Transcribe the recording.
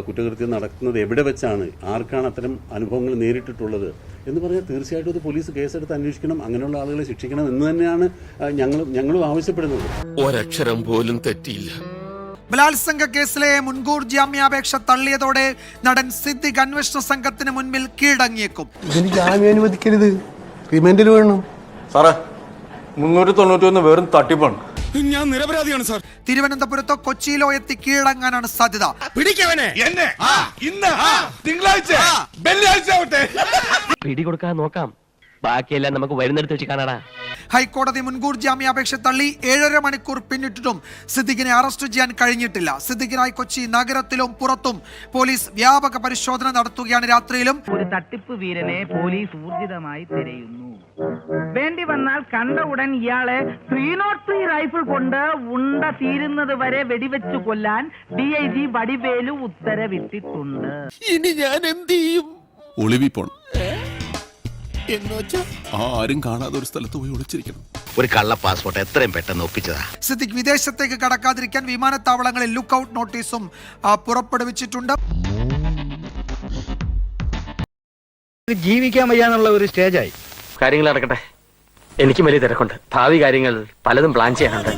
കുറ്റകൃത്യം നടക്കുന്നത് എവിടെ വെച്ചാണ്, ആർക്കാണ് അത്തരം അനുഭവങ്ങൾ നേരിട്ടിട്ടുള്ളത് എന്ന് പറഞ്ഞാൽ തീർച്ചയായിട്ടും അത് പോലീസ് കേസെടുത്ത് അന്വേഷിക്കണം, അങ്ങനെയുള്ള ആളുകളെ ശിക്ഷിക്കണം എന്ന് തന്നെയാണ് ഞങ്ങളും ആവശ്യപ്പെടുന്നത്. ഒരക്ഷരം പോലും തെറ്റിയില്ല. ബലാത്സംഗ കേസിലെ മുൻകൂർ ജാമ്യാപേക്ഷ തള്ളിയതോടെ നടൻ സിദ്ദിഖ് അന്വേഷണ സംഘത്തിന് മുൻപിൽ കീഴടങ്ങിയേക്കും. ഇതിന് ജാമ്യം അനുവദിക്കരുത്, റിമാൻഡിൽ വേണം. സാറേ 391 വെറും തട്ടിപ്പാണ്. ഞാൻ നിരപരാധിയാണ് സാർ. തിരുവനന്തപുരത്തോ കൊച്ചിയിലോ എത്തി കീഴടങ്ങാനാണ് സാധ്യത. പിടികൊടുക്കാൻ നോക്കാം, ബാക്കിയെല്ലാം നമുക്ക് വരുന്നിടത്ത് വെച്ച് കാണാടാ. ഹൈക്കോടതി മുൻകൂർ ജാമ്യാപേക്ഷ തള്ളി 7.5 മണിക്കൂർ പിന്നിട്ടിട്ടും സിദ്ദിഖിനെ അറസ്റ്റ് ചെയ്യാൻ കഴിഞ്ഞിട്ടില്ല. സിദ്ദിഖിനായി കൊച്ചി നഗരത്തിലും പുറത്തും പോലീസ് വ്യാപക പരിശോധന നടത്തുകയാണ്. രാത്രിയിലും ഒരു തട്ടിപ്പ് വീരനെ പോലീസ് ഊർജിതമായി തിരയുന്നു. വേണ്ടി വന്നാൽ കണ്ട ഉടൻ ഇയാളെ 303 റൈഫിൾ കൊണ്ട് ഉണ്ട തീരുന്നത് വരെ വെടിവെച്ചു കൊല്ലാൻ DIG വടിവേലു ഉത്തരവിട്ടിട്ടുണ്ട്. ഇനി ഞാൻ എന്ത് ചെയ്യും? ഒളിവിപ്പോണം എന്നുവെച്ചാ ആരും കാണാതെ ഒരു സ്ഥലത്ത് പോയി ഒളിച്ചിരിക്കണം. ഒരു കള്ള പാസ്പോർട്ട് എത്രയും പെട്ടെന്ന് ഒപ്പിച്ചതാ. സിദ്ദിഖ് വിദേശത്തേക്ക് കടക്കാതിരിക്കാൻ വിമാനത്താവളങ്ങളിൽ ലുക്കൌട്ട് നോട്ടീസും പുറപ്പെടുവിച്ചിട്ടുണ്ട്. ജീവിക്കാൻ വയ്യാന്നുള്ള ഒരു സ്റ്റേജായി. കാര്യങ്ങൾ നടക്കട്ടെ, എനിക്കും വലിയ തിരക്കുണ്ട്. ഭാവി കാര്യങ്ങൾ പലതും പ്ലാൻ ചെയ്യാനുണ്ട്.